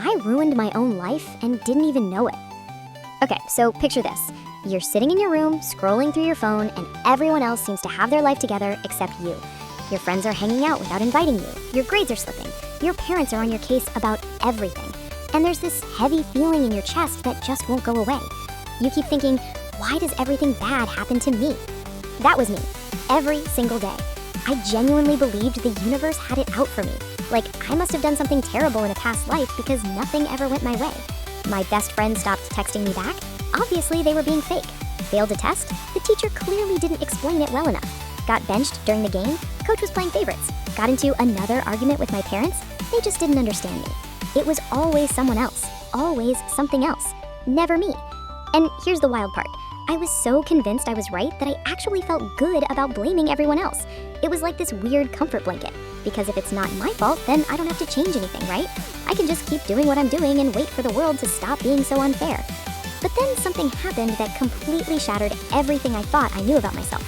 I ruined my own life and didn't even know it. Okay, so picture this. You're sitting in your room, scrolling through your phone, and everyone else seems to have their life together except you. Your friends are hanging out without inviting you. Your grades are slipping. Your parents are on your case about everything. And there's this heavy feeling in your chest that just won't go away. You keep thinking, why does everything bad happen to me? That was me, every single day. I genuinely believed the universe had it out for me. Like, I must have done something terrible in a past life because nothing ever went my way. My best friend stopped texting me back. Obviously, they were being fake. Failed a test. The teacher clearly didn't explain it well enough. Got benched during the game. Coach was playing favorites. Got into another argument with my parents. They just didn't understand me. It was always someone else. Always something else. Never me. And here's the wild part. I was so convinced I was right that I actually felt good about blaming everyone else. It was like this weird comfort blanket. Because if it's not my fault, then I don't have to change anything, right? I can just keep doing what I'm doing and wait for the world to stop being so unfair. But then something happened that completely shattered everything I thought I knew about myself.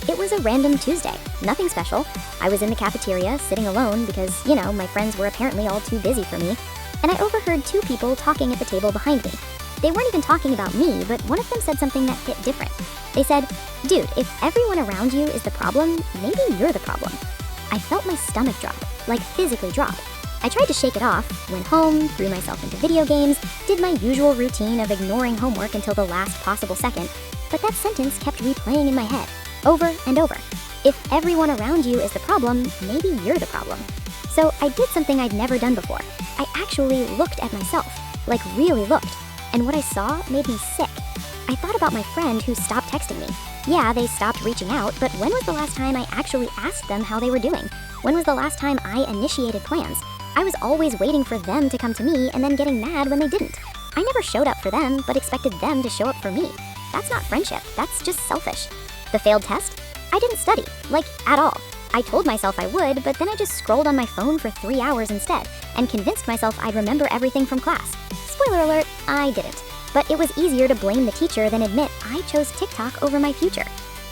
It was a random Tuesday, nothing special. I was in the cafeteria, sitting alone because, my friends were apparently all too busy for me, and I overheard two people talking at the table behind me. They weren't even talking about me, but one of them said something that hit different. They said, "Dude, if everyone around you is the problem, maybe you're the problem." I felt my stomach drop, like physically drop. I tried to shake it off, went home, threw myself into video games, did my usual routine of ignoring homework until the last possible second, but that sentence kept replaying in my head, over and over. If everyone around you is the problem, maybe you're the problem. So I did something I'd never done before. I actually looked at myself, like really looked, and what I saw made me sick. I thought about my friend who stopped texting me. Yeah, they stopped reaching out, but when was the last time I actually asked them how they were doing? When was the last time I initiated plans? I was always waiting for them to come to me and then getting mad when they didn't. I never showed up for them, but expected them to show up for me. That's not friendship, that's just selfish. The failed test? I didn't study, at all. I told myself I would, but then I just scrolled on my phone for 3 hours instead, and convinced myself I'd remember everything from class. Spoiler alert, I didn't. But it was easier to blame the teacher than admit I chose TikTok over my future.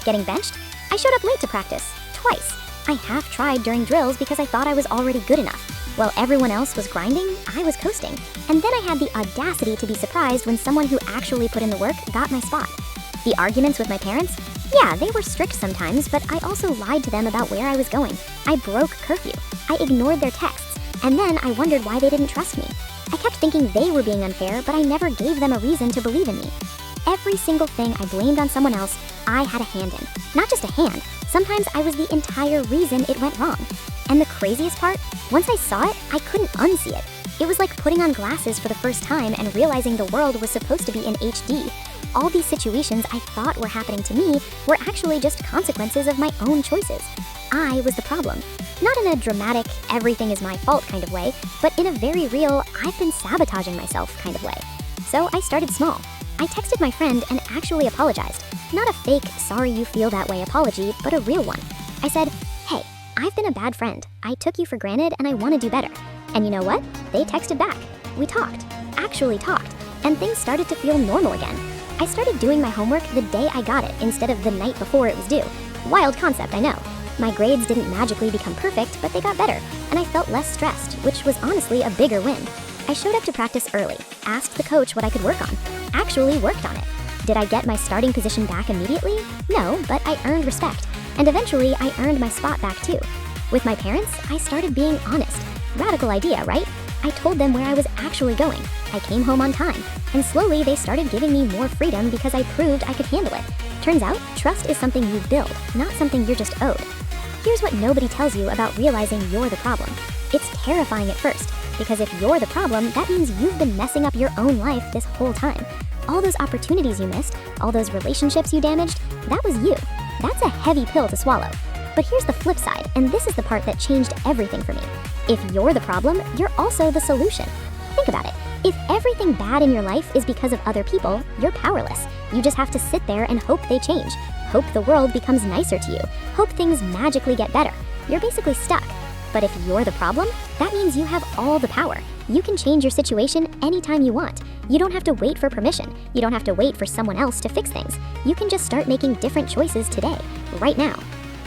Getting benched? I showed up late to practice, twice. I half tried during drills because I thought I was already good enough. While everyone else was grinding, I was coasting. And then I had the audacity to be surprised when someone who actually put in the work got my spot. The arguments with my parents? Yeah, they were strict sometimes, but I also lied to them about where I was going. I broke curfew. I ignored their texts. And then I wondered why they didn't trust me. I kept thinking they were being unfair, but I never gave them a reason to believe in me. Every single thing I blamed on someone else, I had a hand in. Not just a hand, sometimes I was the entire reason it went wrong. And the craziest part, once I saw it, I couldn't unsee it. It was like putting on glasses for the first time and realizing the world was supposed to be in HD. All these situations I thought were happening to me were actually just consequences of my own choices. I was the problem. Not in a dramatic, everything is my fault kind of way, but in a very real, I've been sabotaging myself kind of way. So I started small. I texted my friend and actually apologized. Not a fake, sorry you feel that way apology, but a real one. I said, "Hey, I've been a bad friend. I took you for granted and I want to do better." And you know what? They texted back. We talked, actually talked, and things started to feel normal again. I started doing my homework the day I got it instead of the night before it was due. Wild concept, I know. My grades didn't magically become perfect, but they got better, and I felt less stressed, which was honestly a bigger win. I showed up to practice early, asked the coach what I could work on, actually worked on it. Did I get my starting position back immediately? No, but I earned respect, and eventually I earned my spot back too. With my parents, I started being honest. Radical idea, right? I told them where I was actually going. I came home on time, and slowly they started giving me more freedom because I proved I could handle it. Turns out, trust is something you build, not something you're just owed. Here's what nobody tells you about realizing you're the problem. It's terrifying at first, because if you're the problem, that means you've been messing up your own life this whole time. All those opportunities you missed, all those relationships you damaged, that was you. That's a heavy pill to swallow. But here's the flip side, and this is the part that changed everything for me. If you're the problem, you're also the solution. Think about it. If everything bad in your life is because of other people, you're powerless. You just have to sit there and hope they change. Hope the world becomes nicer to you. Hope things magically get better. You're basically stuck. But if you're the problem, that means you have all the power. You can change your situation anytime you want. You don't have to wait for permission. You don't have to wait for someone else to fix things. You can just start making different choices today, right now.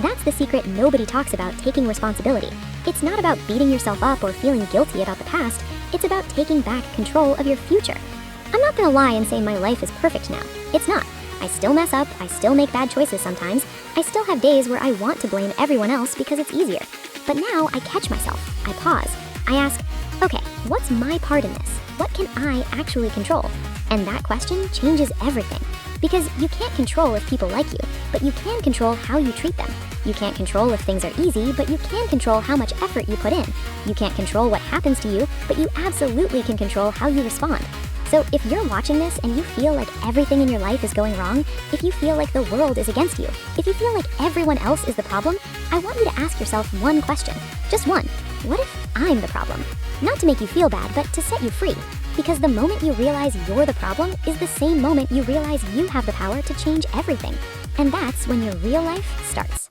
That's the secret nobody talks about: taking responsibility. It's not about beating yourself up or feeling guilty about the past. It's about taking back control of your future. I'm not gonna lie and say my life is perfect now. It's not. I still mess up, I still make bad choices sometimes, I still have days where I want to blame everyone else because it's easier. But now I catch myself, I pause, I ask, okay, what's my part in this? What can I actually control? And that question changes everything. Because you can't control if people like you, but you can control how you treat them. You can't control if things are easy, but you can control how much effort you put in. You can't control what happens to you, but you absolutely can control how you respond. So if you're watching this and you feel like everything in your life is going wrong, if you feel like the world is against you, if you feel like everyone else is the problem, I want you to ask yourself one question. Just one. What if I'm the problem? Not to make you feel bad, but to set you free. Because the moment you realize you're the problem is the same moment you realize you have the power to change everything. And that's when your real life starts.